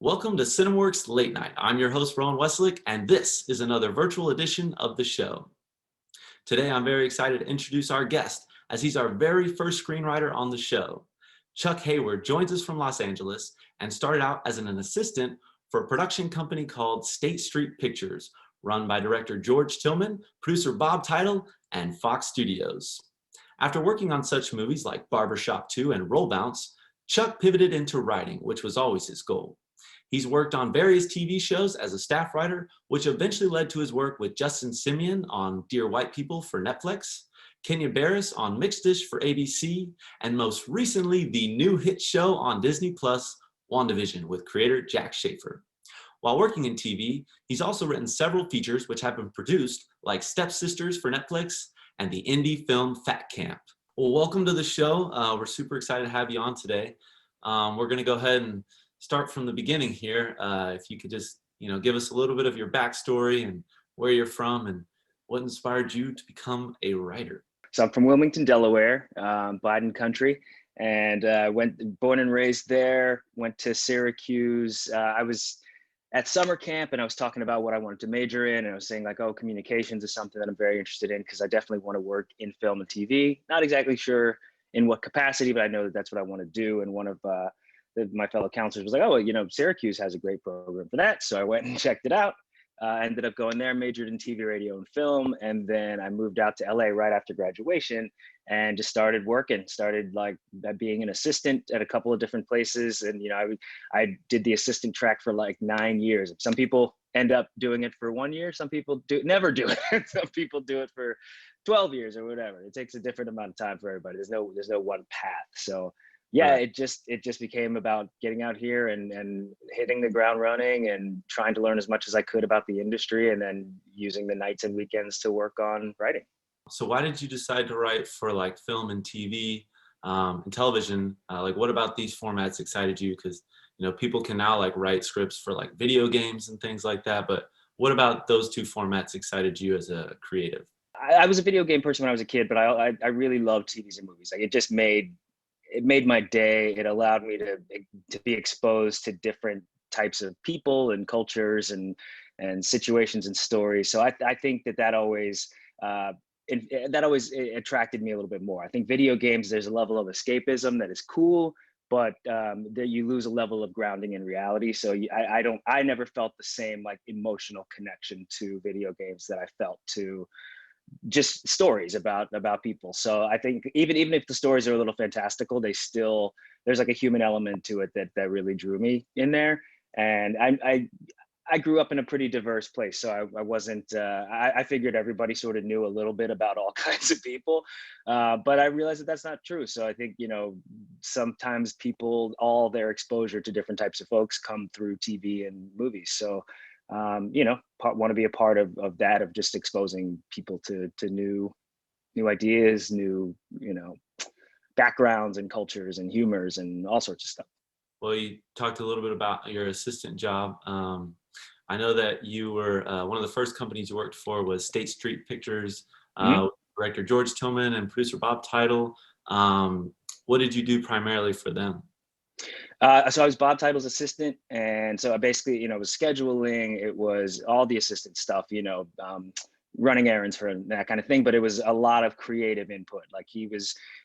Welcome to CinemaWorks Late Night. I'm your host, Rowan Westlick, and this is another virtual edition of the show. Today, I'm very excited to introduce our guest, as he's our very first screenwriter on the show. Chuck Hayward joins us from Los Angeles and started out as an assistant for a production company called State Street Pictures, run by director George Tillman, producer Bob Title, and Fox Studios. After working on such movies like Barbershop 2 and Roll Bounce, Chuck pivoted into writing, which was always his goal. He's worked on various TV shows as a staff writer, which eventually led to his work with Justin Simien on Dear White People for Netflix, Kenya Barris on Mixed Dish for ABC, and most recently, the new hit show on Disney Plus, WandaVision, with creator Jack Schaefer. While working in TV, he's also written several features which have been produced, like Stepsisters for Netflix and the indie film Fat Camp. Well, welcome to the show. We're super excited to have you on today. We're going to go ahead and start from the beginning here. If you could just, give us a little bit of your backstory and where you're from and what inspired you to become a writer. So I'm from Wilmington, Delaware, Biden country, and born and raised there, went to Syracuse. I was at summer camp and I was talking about what I wanted to major in. And I was saying communications is something that I'm very interested in because I definitely want to work in film and TV. Not exactly sure in what capacity, but I know that that's what I want to do. And one of my fellow counselors was like, oh, well, Syracuse has a great program for that. So I went and checked it out. Ended up going there, majored in TV, radio, and film. And then I moved out to LA right after graduation and just started working, started being an assistant at a couple of different places. And, I did the assistant track for 9 years. Some people end up doing it for 1 year. Some people never do it. Some people do it for 12 years or whatever. It takes a different amount of time for everybody. There's no one path. So yeah, right. It just became about getting out here and hitting the ground running and trying to learn as much as I could about the industry and then using the nights and weekends to work on writing. So why did you decide to write for film and TV and television? What about these formats excited you? Because, people can now write scripts for video games and things like that. But what about those two formats excited you as a creative? I was a video game person when I was a kid, but I really loved TVs and movies. It made my day. It allowed me to be exposed to different types of people and cultures and situations and stories. So I think that always attracted me a little bit more. I think video games, there's a level of escapism that is cool, but that you lose a level of grounding in reality. So I never felt the same emotional connection to video games that I felt to just stories about people. So I think even if the stories are a little fantastical, there's a human element to it that really drew me in there. And I grew up in a pretty diverse place, so I wasn't I figured everybody sort of knew a little bit about all kinds of people, but I realized that that's not true. So I think sometimes all their exposure to different types of folks come through TV and movies. So want to be a part of that, of just exposing people to new ideas, new, backgrounds and cultures and humors and all sorts of stuff. Well, you talked a little bit about your assistant job. I know that you were, one of the first companies you worked for was State Street Pictures, director George Tillman and producer Bob Title. What did you do primarily for them? So I was Bob Title's assistant. And so I basically, it was scheduling, it was all the assistant stuff, running errands for that kind of thing. But it was a lot of creative input.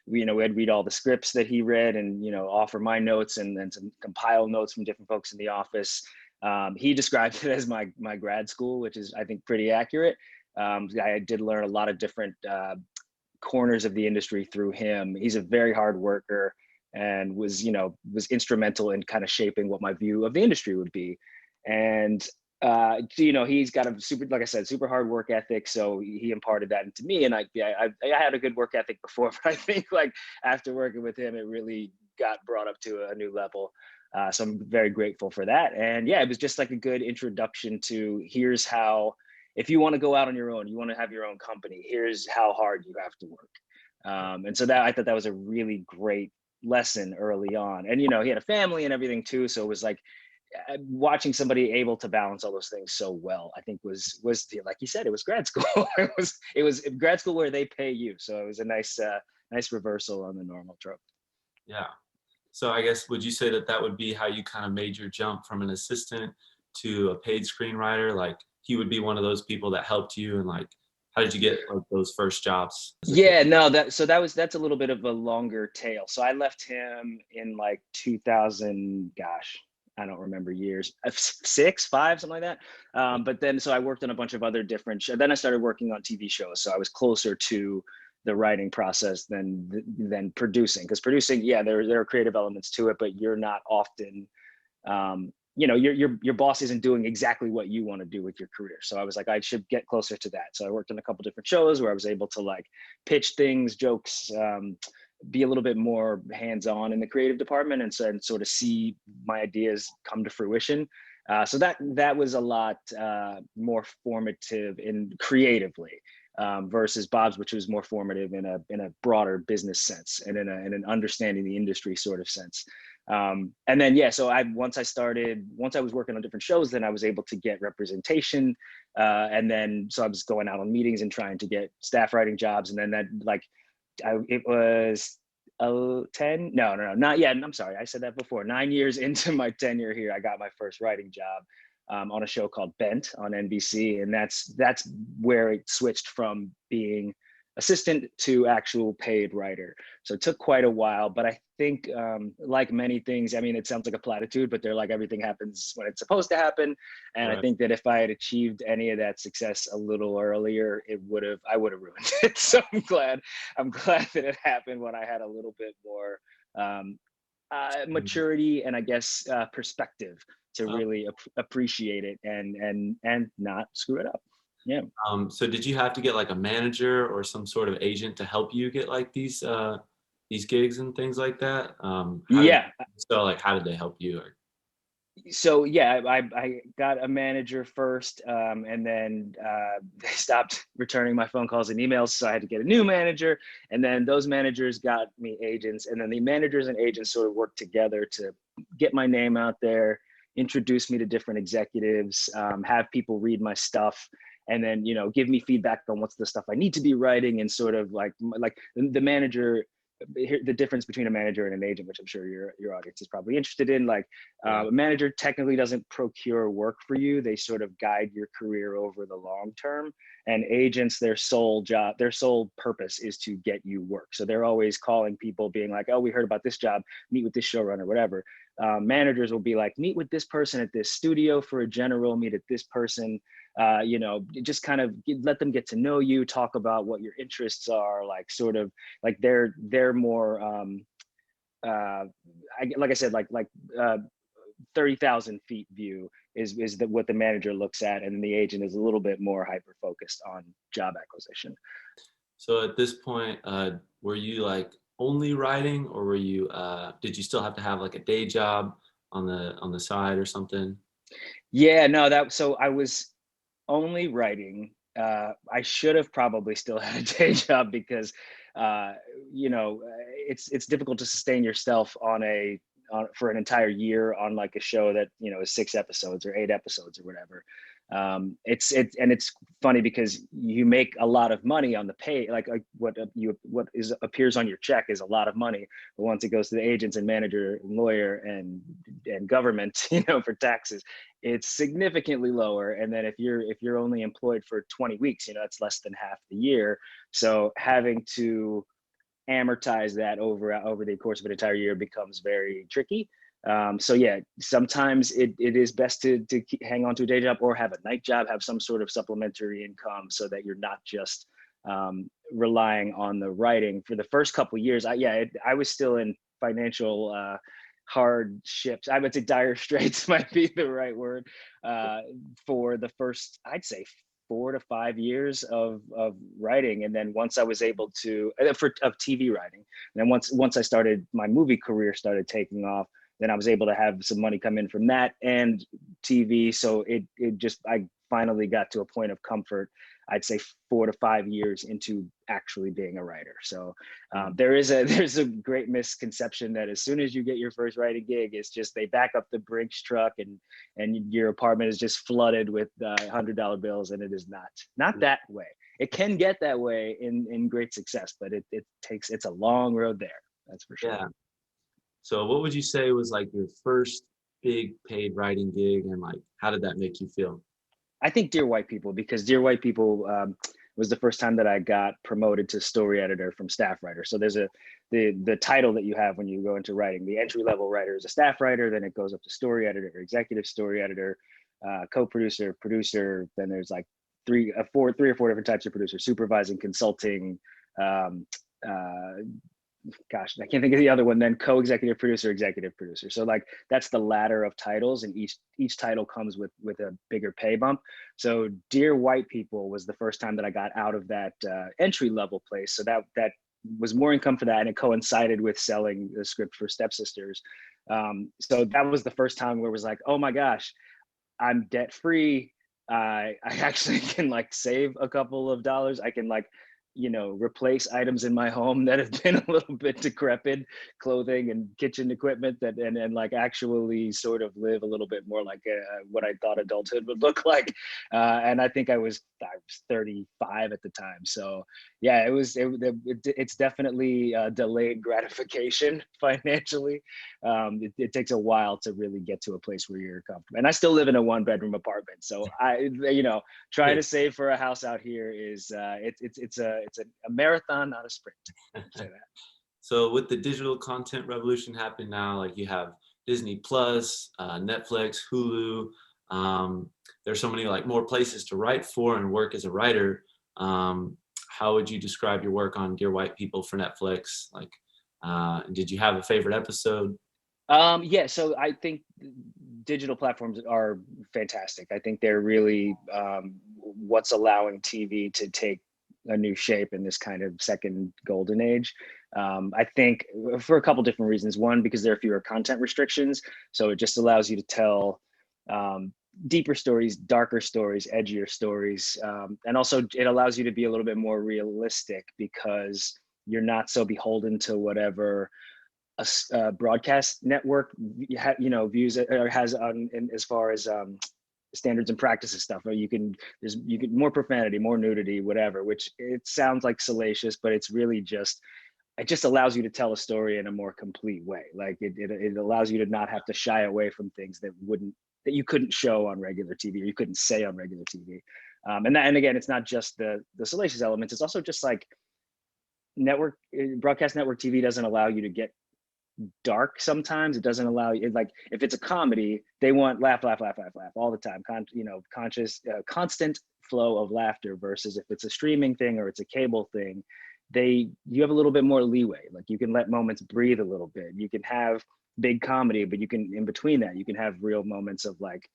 we'd read all the scripts that he read and, offer my notes and then some compile notes from different folks in the office. He described it as my grad school, which is, I think, pretty accurate. I did learn a lot of different corners of the industry through him. He's a very hard worker and was instrumental in kind of shaping what my view of the industry would be. And, he's got a super hard work ethic. So he imparted that into me. And I had a good work ethic before, but I think after working with him, it really got brought up to a new level. So I'm very grateful for that. And yeah, it was just a good introduction to here's how, if you want to go out on your own, you want to have your own company, here's how hard you have to work. And so I thought that was a really great lesson early on. And, he had a family and everything too. So it was watching somebody able to balance all those things so well, I think was like you said, it was grad school. it was grad school where they pay you. So it was a nice reversal on the normal trope. Yeah. So I guess, would you say that that would be how you kind of made your jump from an assistant to a paid screenwriter? Like he would be one of those people that helped you, and like, how did you get like those first jobs as a paid? Yeah, no, that's a little bit of a longer tail. So I left him in like 2000, gosh, I don't remember years, six, five, something like that. But then, so I worked on a bunch of other different then I started working on TV shows. So I was closer to the writing process than producing, because producing, yeah, there are creative elements to it, but you're not often, your boss isn't doing exactly what you want to do with your career. So I was like, I should get closer to that. So I worked on a couple different shows where I was able to like pitch things, jokes, be a little bit more hands-on in the creative department, and so and sort of see my ideas come to fruition. So that was a lot more formative in creatively, versus Bob's, which was more formative in a broader business sense and in an understanding the industry sort of sense. And then, yeah, so once I was working on different shows, then I was able to get representation. And then, so I was going out on meetings and trying to get staff writing jobs. And then that, like, it was 10, no, not yet. I'm sorry. I said that before. 9 years into my tenure here, I got my first writing job on a show called Bent on NBC. And that's where it switched from being assistant to actual paid writer. So it took quite a while, but I think like many things, I mean, it sounds like a platitude, but they're like, everything happens when it's supposed to happen. And Right. I think that if I had achieved any of that success a little earlier, I would have ruined it. So I'm glad that it happened when I had a little bit more Mhm. maturity and I guess perspective to Oh, really appreciate it and not screw it up. Yeah. so did you have to get like a manager or some sort of agent to help you get like these gigs and things like that? How did Yeah. so like how did they help you? Or, So yeah, I got a manager first, and then they stopped returning my phone calls and emails, so I had to get a new manager. And then those managers got me agents, and then the managers and agents sort of worked together to get my name out there, introduce me to different executives, have people read my stuff, and then give me feedback on what's the stuff I need to be writing, and sort of like the manager. The difference between a manager and an agent, which I'm sure your audience is probably interested in, like yeah. a manager technically doesn't procure work for you. They sort of guide your career over the long term. And agents, their sole purpose is to get you work. So they're always calling people being like, oh, we heard about this job, meet with this showrunner, whatever. Managers will be like, meet with this person at this studio for a general, meet at this person, just kind of let them get to know you, talk about what your interests are, like sort of like they're more, like I said, uh, 30,000 feet view is what the manager looks at, and the agent is a little bit more hyper focused on job acquisition. So at this point, were you like only writing, or were you did you still have to have like a day job on the side or something? Yeah, no, so I was only writing. I should have probably still had a day job because, uh, it's difficult to sustain yourself for an entire year on like a show that is 6 episodes or 8 episodes or whatever. It's funny because you make a lot of money on the pay, like what appears on your check is a lot of money, but once it goes to the agents and manager and lawyer and government, for taxes, it's significantly lower. And then if you're only employed for 20 weeks, it's less than half the year. So having to amortize that over the course of an entire year becomes very tricky. So yeah, sometimes it is best to hang on to a day job or have a night job, have some sort of supplementary income so that you're not just relying on the writing. For the first couple of years, I was still in financial hardships. I would say dire straits might be the right word, for the first, I'd say, 4 to 5 years of writing. And then once I was able to of TV writing, and then once I started, my movie career started taking off, then I was able to have some money come in from that and TV. So I finally got to a point of comfort, I'd say 4 to 5 years into actually being a writer. So there's a great misconception that as soon as you get your first writing gig, it's just they back up the Brinks truck and your apartment is just flooded with $100 bills, and it is not that way. It can get that way in great success, but it's a long road there. That's for sure. Yeah. So what would you say was like your first big paid writing gig, and like how did that make you feel? I think Dear White People, because Dear White People was the first time that I got promoted to story editor from staff writer. So there's the title that you have when you go into writing. The entry level writer is a staff writer, then it goes up to story editor, executive story editor, co-producer, producer. Then there's like three or four different types of producer: supervising, consulting, um, uh, gosh, I can't think of the other one, then co-executive producer, executive producer. So like that's the ladder of titles, and each title comes with a bigger pay bump. So Dear White People was the first time that I got out of that entry level place. So that was more income for that, and it coincided with selling the script for Stepsisters. So that was the first time where it was like, oh my gosh, I'm debt free. I actually can like save a couple of dollars. I can like, replace items in my home that have been a little bit decrepit, clothing and kitchen equipment, that and like actually sort of live a little bit more like what I thought adulthood would look like. And I think I was 35 at the time. So yeah, it's definitely delayed gratification financially. It takes a while to really get to a place where you're comfortable. And I still live in a 1-bedroom apartment. So trying to save for a house out here is it's a marathon, not a sprint. Say that. So with the digital content revolution happening now, like you have Disney Plus, Netflix, Hulu. There's so many like more places to write for and work as a writer. How would you describe your work on Dear White People for Netflix? Like, did you have a favorite episode? Yeah, so I think digital platforms are fantastic. I think they're really what's allowing TV to take a new shape in this kind of second golden age. I think for a couple different reasons. One, because there are fewer content restrictions, so it just allows you to tell deeper stories, darker stories, edgier stories, and also it allows you to be a little bit more realistic because you're not so beholden to whatever a broadcast network views or has on as far as standards and practices stuff. Or you can more profanity, more nudity, whatever, which it sounds like salacious, but it's really just it just allows you to tell a story in a more complete way. Like it allows you to not have to shy away from things that you couldn't show on regular TV or you couldn't say on regular TV. And again, it's not just the salacious elements. It's also just like broadcast network TV doesn't allow you to get dark sometimes. It doesn't allow you, like if it's a comedy, they want laugh all the time, constant flow of laughter, versus if it's a streaming thing or it's a cable thing, you have a little bit more leeway. Like you can let moments breathe a little bit. You can have big comedy, but you can, in between that, you can have real moments of like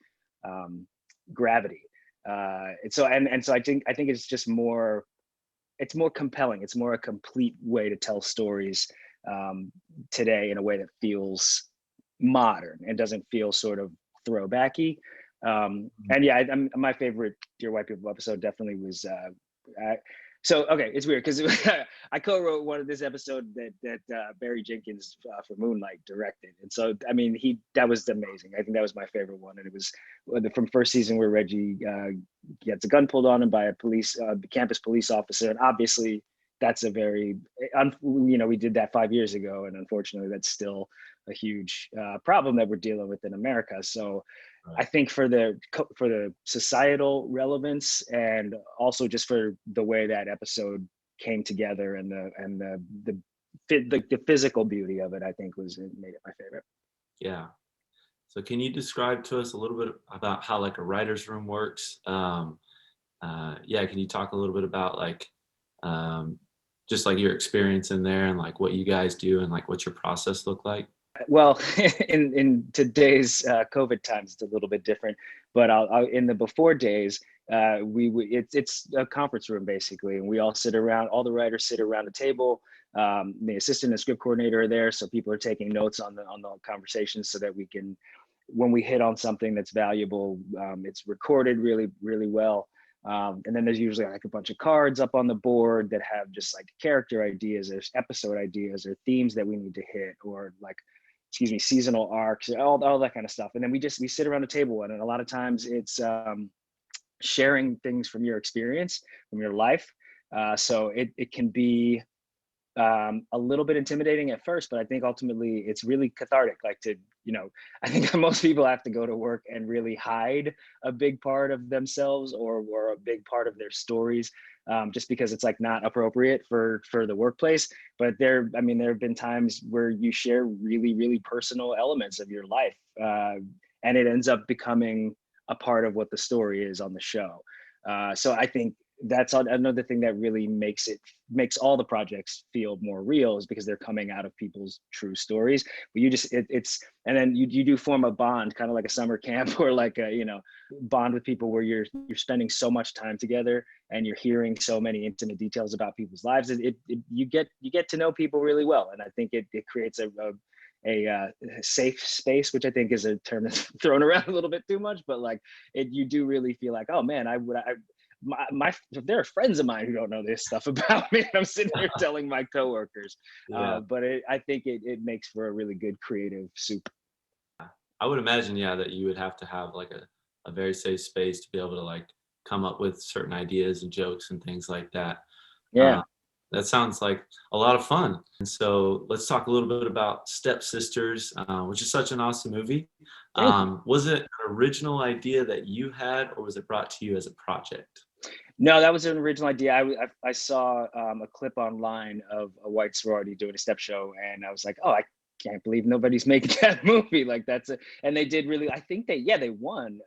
gravity. So I think it's just more, it's more compelling. It's more a complete way to tell stories today in a way that feels modern and doesn't feel sort of throwbacky. And yeah, my favorite Dear White People episode definitely was so okay, it's weird because I co-wrote one of this episode that Barry Jenkins for Moonlight directed, and so I mean that was amazing. I think that was my favorite one, and it was from first season where Reggie gets a gun pulled on him by a campus police officer, and obviously that's a very we did that 5 years ago, and unfortunately that's still a huge problem that we're dealing with in America. So I think for the societal relevance, and also just for the way that episode came together, and the physical beauty of it, I think made it my favorite. Yeah. So can you describe to us a little bit about how like a writer's room works? Can you talk a little bit about like just like your experience in there and like what you guys do and like what's your process look like? Well, in today's COVID times, it's a little bit different. But in the before days, it's a conference room basically, and we all sit around. All the writers sit around the table. The assistant and script coordinator are there, so people are taking notes on the conversations, so that we can, when we hit on something that's valuable, it's recorded really, really well. And then there's usually like a bunch of cards up on the board that have just like character ideas, or episode ideas, or themes that we need to hit, or like, seasonal arcs, all that kind of stuff. And then we sit around the table, and a lot of times it's sharing things from your experience, from your life. So it can be a little bit intimidating at first, but I think ultimately it's really cathartic. Like to, I think most people have to go to work and really hide a big part of themselves or a big part of their stories, just because it's like not appropriate for the workplace. But I mean, there have been times where you share really, really personal elements of your life, and it ends up becoming a part of what the story is on the show. So I think that's another thing that really makes all the projects feel more real, is because they're coming out of people's true stories. But you just it's and then you do form a bond, kind of like a summer camp or like a bond with people where you're spending so much time together and you're hearing so many intimate details about people's lives. You get to know people really well, and I think it creates a safe space, which I think is a term that's thrown around a little bit too much, but like you do really feel like, oh man, there are friends of mine who don't know this stuff about me, and I'm sitting here telling my coworkers. Yeah. But I think it makes for a really good creative soup. I would imagine, yeah, that you would have to have like a very safe space to be able to like come up with certain ideas and jokes and things like that. Yeah. That sounds like a lot of fun. And so let's talk a little bit about Stepsisters, which is such an awesome movie. Thank you. Was it an original idea that you had, or was it brought to you as a project? No, that was an original idea. I saw a clip online of a white sorority doing a step show, and I was like, oh, I can't believe nobody's making that movie. Like and they did really. I think they won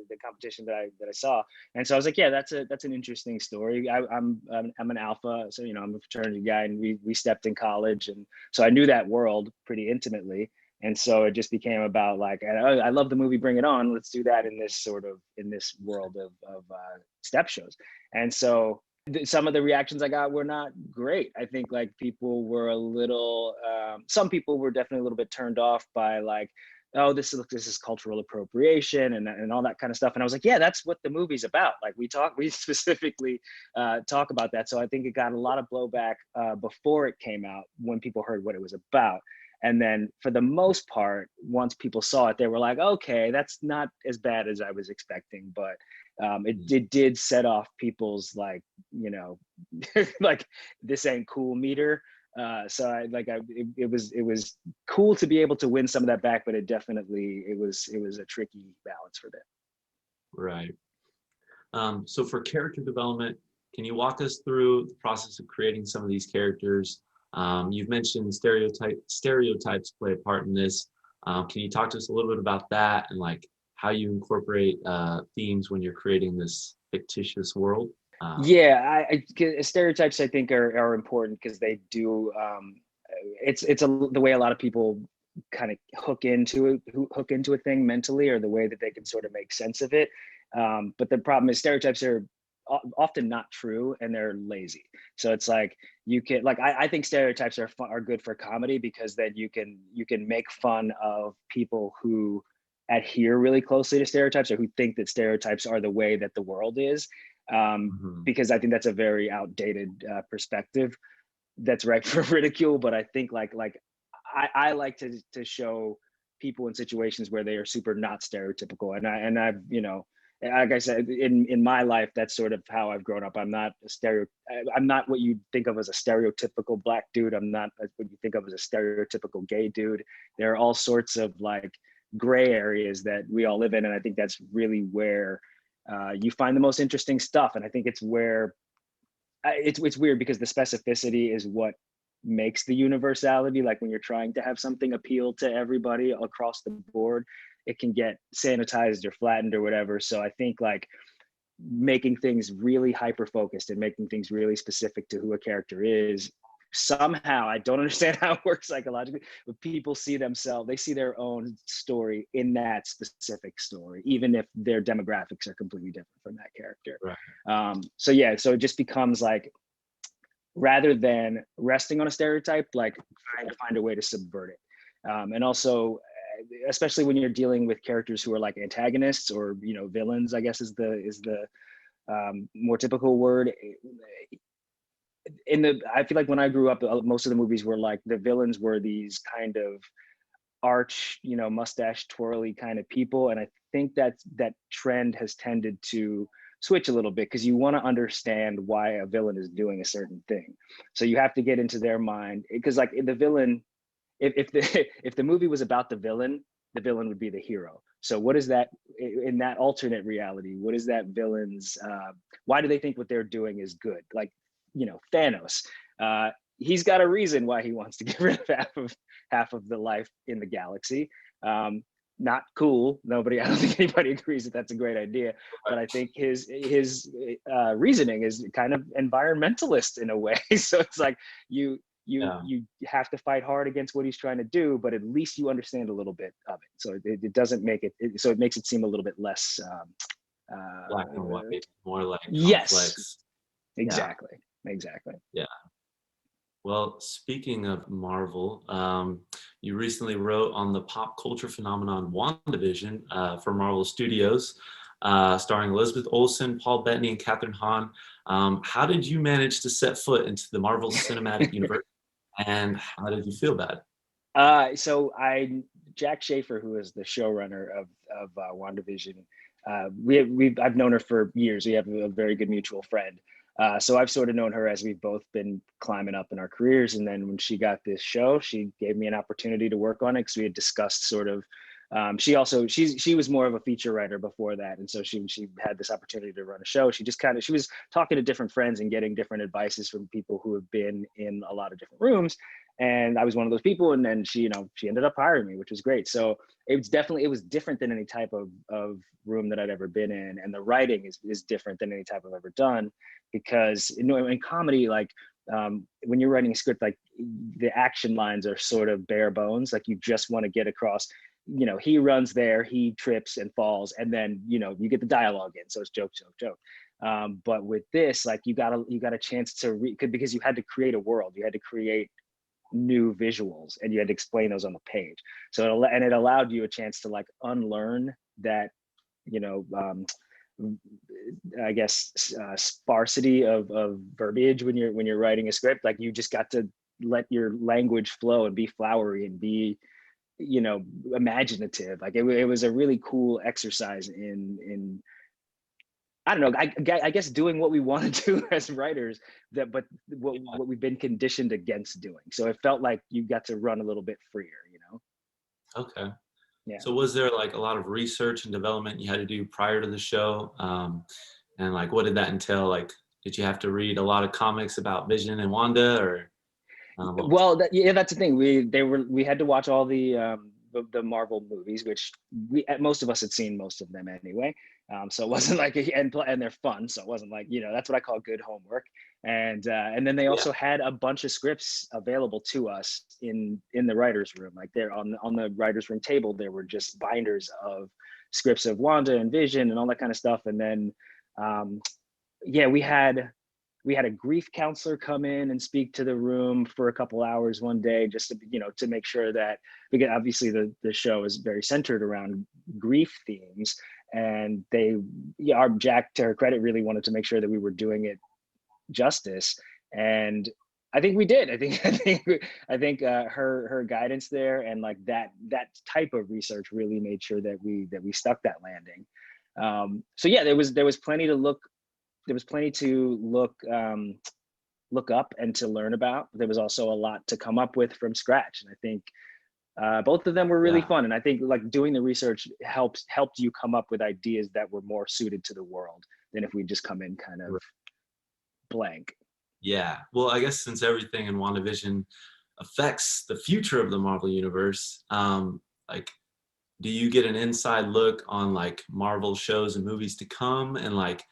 the competition that I saw, and so I was like, yeah, that's an interesting story. I'm an alpha, so I'm a fraternity guy, and we stepped in college, and so I knew that world pretty intimately. And so it just became about like, I love the movie, bring it on. Let's do that in this world of step shows. And so some of the reactions I got were not great. I think like people were a little, some people were definitely a little bit turned off by like, oh, this is cultural appropriation and all that kind of stuff. And I was like, yeah, that's what the movie's about. Like we specifically talk about that. So I think it got a lot of blowback before it came out, when people heard what it was about. And then for the most part, once people saw it, they were like, okay, that's not as bad as I was expecting. But it did set off people's like, like this ain't cool meter. So it was cool to be able to win some of that back, but it was a tricky balance for them. Right. So for character development, can you walk us through the process of creating some of these characters? You've mentioned stereotypes play a part in this. Can you talk to us a little bit about that and like how you incorporate themes when you're creating this fictitious world? Yeah, stereotypes I think are important because they do. It's the way a lot of people kind of hook into a thing mentally, or the way that they can sort of make sense of it. But the problem is stereotypes are often not true, and they're lazy. So it's like you can like I think stereotypes are good for comedy, because then you can make fun of people who adhere really closely to stereotypes, or who think that stereotypes are the way that the world is, because I think that's a very outdated perspective that's ripe for ridicule. But I think I like to show people in situations where they are super not stereotypical, and I've like I said, in my life, that's sort of how I've grown up. I'm not what you think of as a stereotypical Black dude. I'm not what you think of as a stereotypical gay dude. There are all sorts of like gray areas that we all live in, and I think that's really where you find the most interesting stuff. And I think it's where it's weird, because the specificity is what makes the universality. Like when you're trying to have something appeal to everybody across the board, it can get sanitized or flattened or whatever. So I think like making things really hyper focused and making things really specific to who a character is, somehow, I don't understand how it works psychologically, but people see themselves, they see their own story in that specific story, even if their demographics are completely different from that character. Right. So yeah, so it just becomes like, rather than resting on a stereotype, like trying to find a way to subvert it. And also, especially when you're dealing with characters who are like antagonists, or villains, I guess is the more typical word. I feel like when I grew up, most of the movies were like the villains were these kind of arch, mustache twirly kind of people, and I think that trend has tended to switch a little bit because you want to understand why a villain is doing a certain thing. So you have to get into their mind, because like the villain, if the if the movie was about the villain would be the hero. So what is that in that alternate reality? What is that villain's? Why do they think what they're doing is good? Like, Thanos. He's got a reason why he wants to get rid of half of the life in the galaxy. Not cool. Nobody, I don't think anybody agrees that that's a great idea. But I think his reasoning is kind of environmentalist in a way. So it's like you have to fight hard against what he's trying to do, but at least you understand a little bit of it. So it doesn't make it, so it makes it seem a little bit less black and white, more like yes, complex. exactly. Yeah. Well, speaking of Marvel, you recently wrote on the pop culture phenomenon WandaVision for Marvel Studios, starring Elizabeth Olsen, Paul Bettany, and Catherine Hahn. How did you manage to set foot into the Marvel Cinematic Universe, and how did you feel about it? So Jack Schaefer, who is the showrunner of WandaVision, I've known her for years. We have a very good mutual friend. So I've sort of known her as we've both been climbing up in our careers. And then when she got this show, she gave me an opportunity to work on it because we had discussed sort of, she was more of a feature writer before that. And so she had this opportunity to run a show. She was talking to different friends and getting different advices from people who have been in a lot of different rooms. And I was one of those people. And then she ended up hiring me, which was great. So it was different than any type of room that I'd ever been in. And the writing is different than any type I've ever done, because in comedy, like when you're writing a script, like the action lines are sort of bare bones. Like you just want to get across, he runs there, he trips and falls, and then, you get the dialogue in. So it's joke. But with this, like you got a chance to because you had to create a world, you had to create new visuals, and you had to explain those on the page. So it allowed you a chance to like unlearn that, I guess sparsity of verbiage when you're writing a script. Like you just got to let your language flow and be flowery and be imaginative. Like it was a really cool exercise in I don't know, I guess doing what we want to do as writers, but what we've been conditioned against doing. So it felt like you got to run a little bit freer, Okay. Yeah. So was there like a lot of research and development you had to do prior to the show? And like, what did that entail? Like, did you have to read a lot of comics about Vision and Wanda, or? Well, that's the thing. We had to watch all the Marvel movies, which most of us had seen most of them anyway. So it wasn't like and they're fun. So it wasn't like, that's what I call good homework. And then they also had a bunch of scripts available to us in the writer's room. Like there on the writer's room table, there were just binders of scripts of Wanda and Vision and all that kind of stuff. And then, we had a grief counselor come in and speak to the room for a couple hours one day, just to make sure that, because obviously the show is very centered around grief themes, and our Jack, to her credit, really wanted to make sure that we were doing it justice, and I think we did. I think her guidance there and like that type of research really made sure that we stuck that landing. So yeah, there was plenty to look. There was plenty to look up and to learn about. There was also a lot to come up with from scratch, and I think both of them were really fun. And I think like doing the research helped you come up with ideas that were more suited to the world than if we just come in kind of blank. Yeah. Well, I guess since everything in WandaVision affects the future of the Marvel universe, like, do you get an inside look on like Marvel shows and movies to come, and like,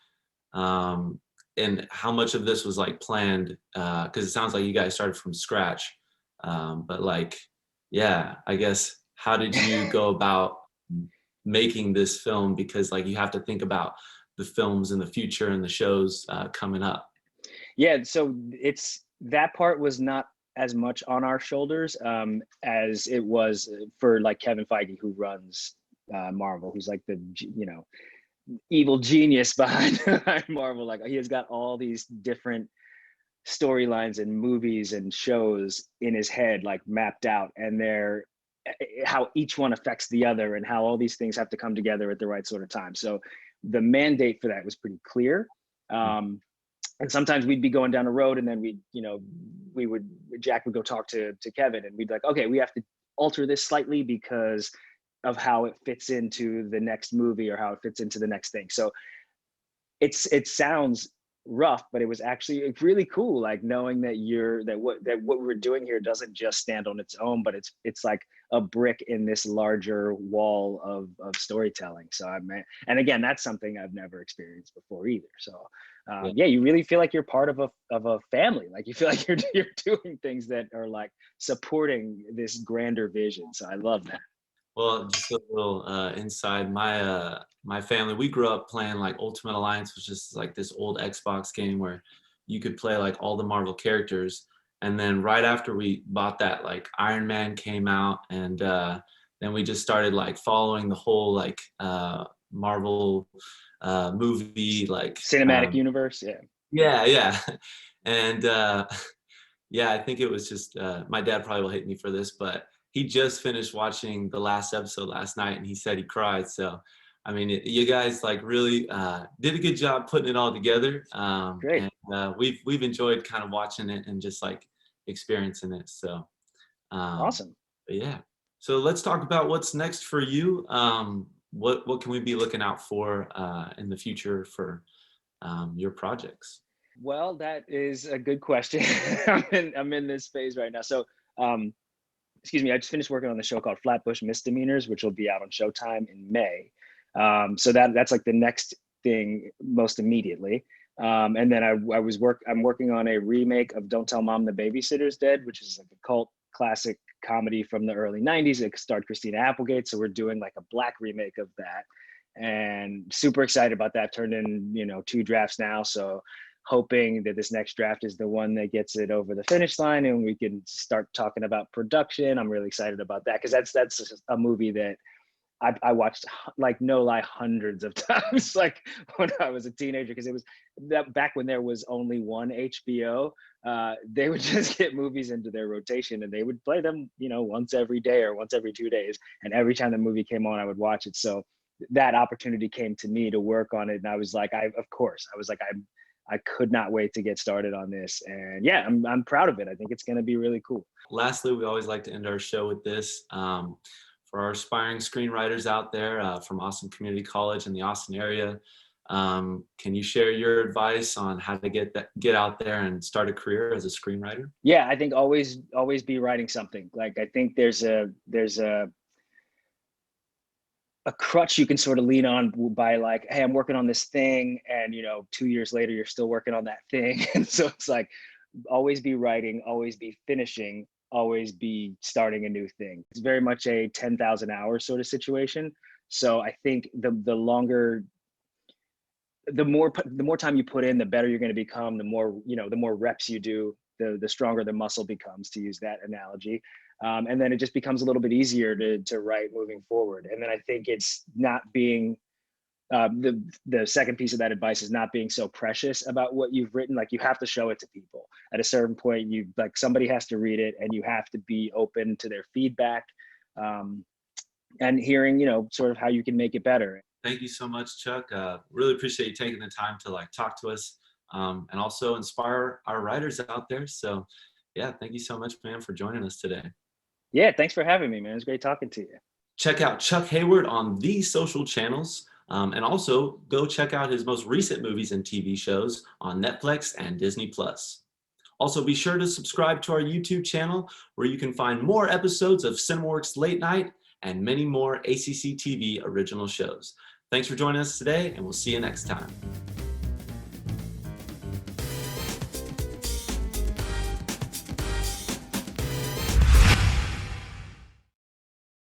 and how much of this was like planned? Because it sounds like you guys started from scratch. But like, yeah, I guess how did you go about making this film? Because like you have to think about the films in the future and the shows coming up. Yeah, so that part was not as much on our shoulders as it was for like Kevin Feige, who runs Marvel, who's like the evil genius behind Marvel. Like he has got all these different storylines and movies and shows in his head, like mapped out, and they're how each one affects the other and how all these things have to come together at the right sort of time. So the mandate for that was pretty clear. And sometimes we'd be going down a road, and then Jack would go talk to Kevin, and we'd be like, okay, we have to alter this slightly because of how it fits into the next movie or how it fits into the next thing. So it sounds rough, but it was actually really cool, like knowing that what we're doing here doesn't just stand on its own, but it's like a brick in this larger wall of storytelling. So and again, that's something I've never experienced before either. So yeah, you really feel like you're part of a family. Like you feel like you're doing things that are like supporting this grander vision. So I love that. Well, just a little inside my family, we grew up playing like Ultimate Alliance, which is like this old Xbox game where you could play like all the Marvel characters. And then right after we bought that, like Iron Man came out, and then we just started like following the whole like Marvel movie, like cinematic universe. Yeah. And yeah, I think it was just my dad probably will hate me for this, but he just finished watching the last episode last night, and he said he cried. So, I mean, you guys like really did a good job putting it all together. Great. And we've enjoyed kind of watching it and just like experiencing it. So, Awesome. But yeah. So let's talk about what's next for you. What can we be looking out for in the future for your projects? Well, that is a good question. I'm in this phase right now. So, excuse me, I just finished working on the show called Flatbush Misdemeanors, which will be out on Showtime in May. So that's like the next thing most immediately. And then I'm working on a remake of Don't Tell Mom the Babysitter's Dead, which is like a cult classic comedy from the early 90s. It starred Christina Applegate. So we're doing like a Black remake of that, and super excited about that. Turned in, 2 drafts now. So hoping that this next draft is the one that gets it over the finish line and we can start talking about production. I'm really excited about that because that's a movie that I watched, like, no lie, hundreds of times, like when I was a teenager, because it was that back when there was only one HBO. They would just get movies into their rotation and they would play them, once every day or once every 2 days. And every time the movie came on, I would watch it. So that opportunity came to me to work on it. And I was like, I could not wait to get started on this. And yeah, I'm proud of it. I think it's going to be really cool. Lastly, we always like to end our show with this. For our aspiring screenwriters out there from Austin Community College in the Austin area, can you share your advice on how to get out there and start a career as a screenwriter? Yeah, I think always be writing something. Like, I think there's a crutch you can sort of lean on by like, hey, I'm working on this thing, and 2 years later you're still working on that thing. And so it's like, always be writing, always be finishing, always be starting a new thing. It's very much a 10,000 hours sort of situation. So I think the more time you put in, the better you're going to become. The more reps you do, the stronger the muscle becomes, to use that analogy. And then it just becomes a little bit easier to write moving forward. And then I think it's not being, the second piece of that advice is not being so precious about what you've written. Like, you have to show it to people at a certain point. Somebody has to read it, and you have to be open to their feedback, and hearing, sort of how you can make it better. Thank you so much, Chuck. Really appreciate you taking the time to talk to us, and also inspire our writers out there. So yeah, thank you so much, man, for joining us today. Yeah, thanks for having me, man. It was great talking to you. Check out Chuck Hayward on the social channels, and also go check out his most recent movies and TV shows on Netflix and Disney+. Also, be sure to subscribe to our YouTube channel, where you can find more episodes of CinemaWorks Late Night and many more ACCTV original shows. Thanks for joining us today, and we'll see you next time.